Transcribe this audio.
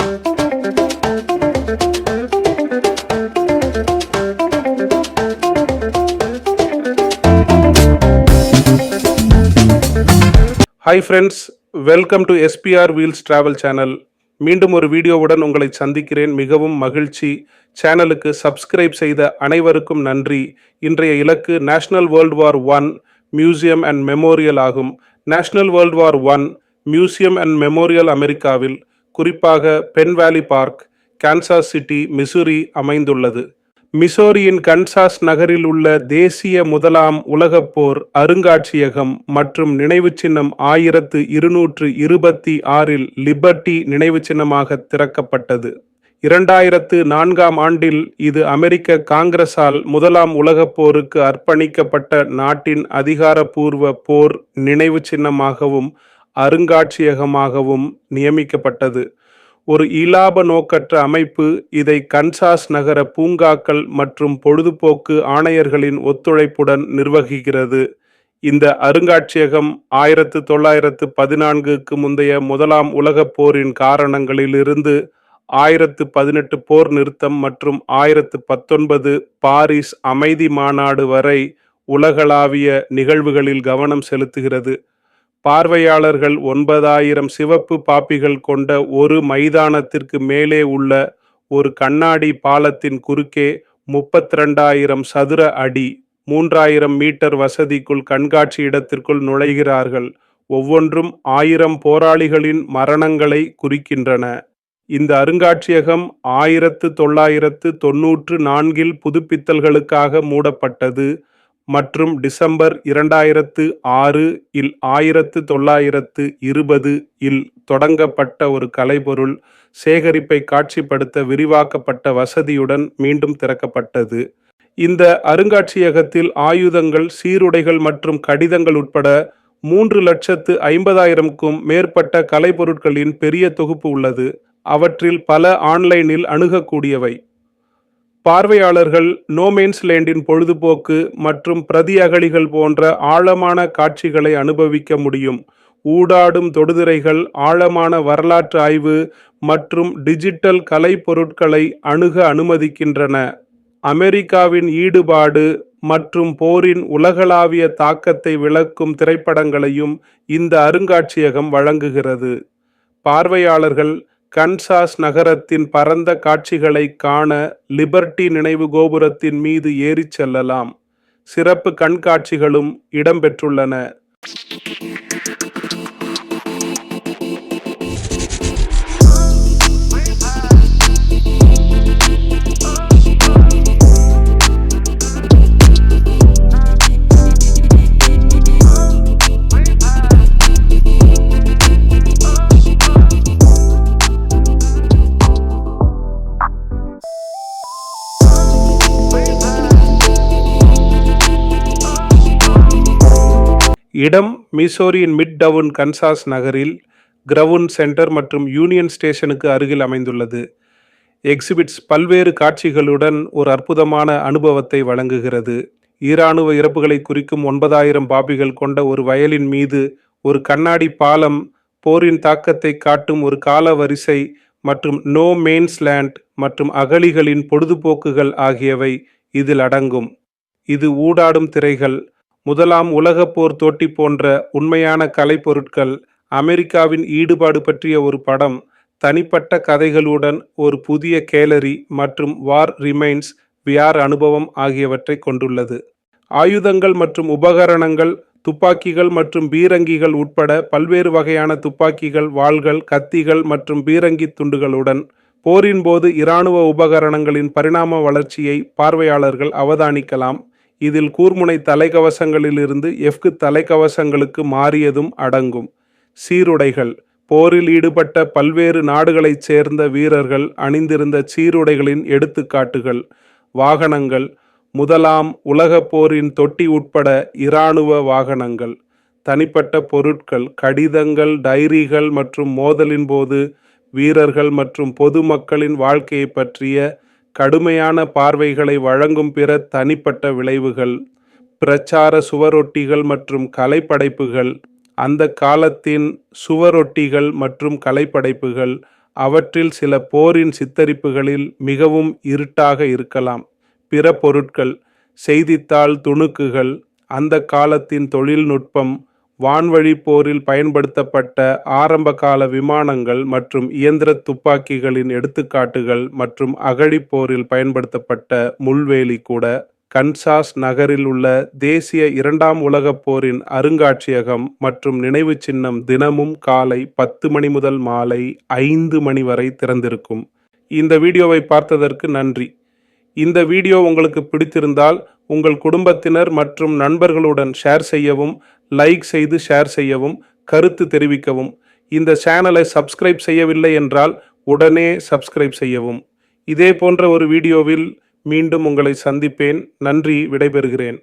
Hi friends, welcome to SPR wheels travel channel. மீண்டும் ஒரு வீடியோவுடன் உங்களை சந்திக்கிறேன். மிகவும் மகிழ்ச்சி. சேனலுக்கு சப்ஸ்கிரைப் செய்த அனைவருக்கும் நன்றி. இன்றைய இலக்கு national world war 1 museum and memorial ஆகும். National world war 1 museum and memorial அமெரிக்காவில், குறிப்பாக பென் வேலி பார்க், கான்சாஸ் சிட்டி, மிசூரி அமைந்துள்ளது. மிசோரியின் கன்சாஸ் நகரில் உள்ள தேசிய முதலாம் உலகப் போர் அருங்காட்சியகம் மற்றும் நினைவு சின்னம் 1226 லிபர்ட்டி நினைவு சின்னமாக திறக்கப்பட்டது. 2004 ஆண்டில் இது அமெரிக்க காங்கிரஸால் முதலாம் உலகப் போருக்கு அர்ப்பணிக்கப்பட்ட நாட்டின் அதிகாரப்பூர்வ போர் நினைவு சின்னமாகவும் அருங்காட்சியகமாகவும் நியமிக்கப்பட்டது. ஒரு இலாப நோக்கற்ற அமைப்பு இதை கன்சாஸ் நகர பூங்காக்கள் மற்றும் பொழுதுபோக்கு ஆணையர்களின் ஒத்துழைப்புடன் நிர்வகிக்கிறது. இந்த அருங்காட்சியகம் 1914க்கு முந்தைய முதலாம் உலகப் போரின் காரணங்களிலிருந்து 1018 போர் நிறுத்தம் மற்றும் 1019 பாரிஸ் அமைதி மாநாடு வரை உலகளாவிய நிகழ்வுகளில் கவனம் செலுத்துகிறது. பார்வையாளர்கள் 9000 சிவப்பு பாப்பிகள் கொண்ட ஒரு மைதானத்திற்கு மேலே உள்ள ஒரு கண்ணாடி பாலத்தின் குறுக்கே 32,000 சதுர அடி 3000 மீட்டர் வசதிக்குள் கண்காட்சி இடத்திற்குள் நுழைகிறார்கள். ஒவ்வொன்றும் 1000 போராளிகளின் மரணங்களை குறிக்கின்றன. இந்த அருங்காட்சியகம் 1994 புதுப்பித்தல்களுக்காக மூடப்பட்டது மற்றும் டிசம்பர் 2006 1920 தொடங்கப்பட்ட ஒரு கலைப்பொருள் சேகரிப்பை காட்சிப்படுத்த விரிவாக்கப்பட்ட வசதியுடன் மீண்டும் திறக்கப்பட்டது. இந்த அருங்காட்சியகத்தில் ஆயுதங்கள், சீருடைகள் மற்றும் கடிதங்கள் உட்பட 3,50,000க்கும் மேற்பட்ட கலைப்பொருட்களின் பெரிய தொகுப்பு உள்ளது. அவற்றில் பல ஆன்லைனில் அணுகக்கூடியவை. பார்வையாளர்கள் நோமேன்ஸ் லேண்டின் பொழுதுபோக்கு மற்றும் பிரதி அகழிகள் போன்ற ஆழமான காட்சிகளை அனுபவிக்க முடியும். ஊடாடும் தொடுதிரைகள் ஆழமான வரலாற்று ஆய்வு மற்றும் டிஜிட்டல் கலை பொருட்களை அணுக அனுமதிக்கின்றன. அமெரிக்காவின் ஈடுபாடு மற்றும் போரின் உலகளாவிய தாக்கத்தை விளக்கும் திரைப்படங்களையும் இந்த அருங்காட்சியகம் வழங்குகிறது. பார்வையாளர்கள் கன்சாஸ் நகரத்தின் பரந்த காட்சிகளை காண லிபர்ட்டி நினைவு கோபுரத்தின் மீது ஏறிச் செல்லலாம். சிறப்பு கண்காட்சிகளும் இடம்பெற்றுள்ளன. இடம் மிசோரியின் மிட் டவுன் கன்சாஸ் நகரில் கிரவுன் சென்டர் மற்றும் யூனியன் ஸ்டேஷனுக்கு அருகில் அமைந்துள்ளது. எக்ஸிபிட்ஸ் பல்வேறு காட்சிகளுடன் ஒரு அற்புதமான அனுபவத்தை வழங்குகிறது. ஈராணுவ இறப்புகளை குறிக்கும் 9,000 பாபிகள் கொண்ட ஒரு வயலின் மீது ஒரு கண்ணாடி பாலம், போரின் தாக்கத்தை காட்டும் ஒரு கால வரிசை மற்றும் நோ மேன்ஸ் லேண்ட் மற்றும் அகழிகளின் பொழுதுபோக்குகள் ஆகியவை இதில் அடங்கும். இது ஊடாடும் திரைகள், முதலாம் உலகப் போர் தோட்டி போன்ற உண்மையான கலைப்பொருட்கள், அமெரிக்காவின் ஈடுபாடு பற்றிய ஒரு படம், தனிப்பட்ட கதைகளுடன் ஒரு புதிய கேலரி மற்றும் வார் ரிமைன்ஸ் விஆர் அனுபவம் ஆகியவற்றை கொண்டுள்ளது. ஆயுதங்கள் மற்றும் உபகரணங்கள், துப்பாக்கிகள் மற்றும் பீரங்கிகள் உட்பட பல்வேறு வகையான துப்பாக்கிகள், வாள்கள், கத்திகள் மற்றும் பீரங்கி துண்டுகளுடன் போரின் போது இராணுவ உபகரணங்களின் பரிணாம வளர்ச்சியை பார்வையாளர்கள் அவதானிக்கலாம். இதில் கூர்முனை தலைக்கவசங்களிலிருந்து எஃகு தலைக்கவசங்களுக்கு மாறியதும் அடங்கும். சீருடைகள், போரில் ஈடுபட்ட பல்வேறு நாடுகளைச் சேர்ந்த வீரர்கள் அணிந்திருந்த சீருடைகளின் எடுத்துக்காட்டுகள். வாகனங்கள், முதலாம் உலகப் போரின் தொட்டி உட்பட இராணுவ வாகனங்கள். தனிப்பட்ட பொருட்கள், கடிதங்கள், டைரிகள் மற்றும் மோதலின் போது வீரர்கள் மற்றும் பொதுமக்களின் வாழ்க்கையை பற்றிய கடுமையான பார்வைகளை வழங்கும் பிற தனிப்பட்ட விளைவுகள். பிரச்சார சுவரொட்டிகள் மற்றும் கலைப்படைப்புகள். அந்த காலத்தின் சுவரொட்டிகள் மற்றும் கலைப்படைப்புகள் அவற்றில் சில போரின் சித்தரிப்புகளில் மிகவும் இருட்டாக இருக்கலாம். பிற பொருட்கள், செய்தித்தாள் துணுக்குகள், அந்த காலத்தின் தொழில்நுட்பம், வான்வழி போரில் பயன்படுத்தப்பட்ட ஆரம்பகால விமானங்கள் மற்றும் இயந்திர துப்பாக்கிகளின் எடுத்துக்காட்டுகள் மற்றும் அகழிப் போரில் பயன்படுத்தப்பட்ட முள்வேலி கூட கன்சாஸ் நகரில் உள்ள தேசிய இரண்டாம் உலகப் போரின் அருங்காட்சியகம் மற்றும் நினைவுச் சின்னம் தினமும் காலை 10 மணி முதல் மாலை 5 மணி வரை திறந்திருக்கும். இந்த வீடியோவை பார்த்ததற்கு நன்றி. இந்த வீடியோ உங்களுக்கு பிடித்திருந்தால் உங்கள் குடும்பத்தினர் மற்றும் நண்பர்களுடன் ஷேர் செய்யவும், லைக் செய்து ஷேர் செய்யவும், கருத்து தெரிவிக்கவும். இந்த சேனலை சப்ஸ்கிரைப் செய்யவில்லை என்றால் உடனே சப்ஸ்கிரைப் செய்யவும். இதே போன்ற ஒரு வீடியோவில் மீண்டும் உங்களை சந்திப்பேன். நன்றி, விடைபெறுகிறேன்.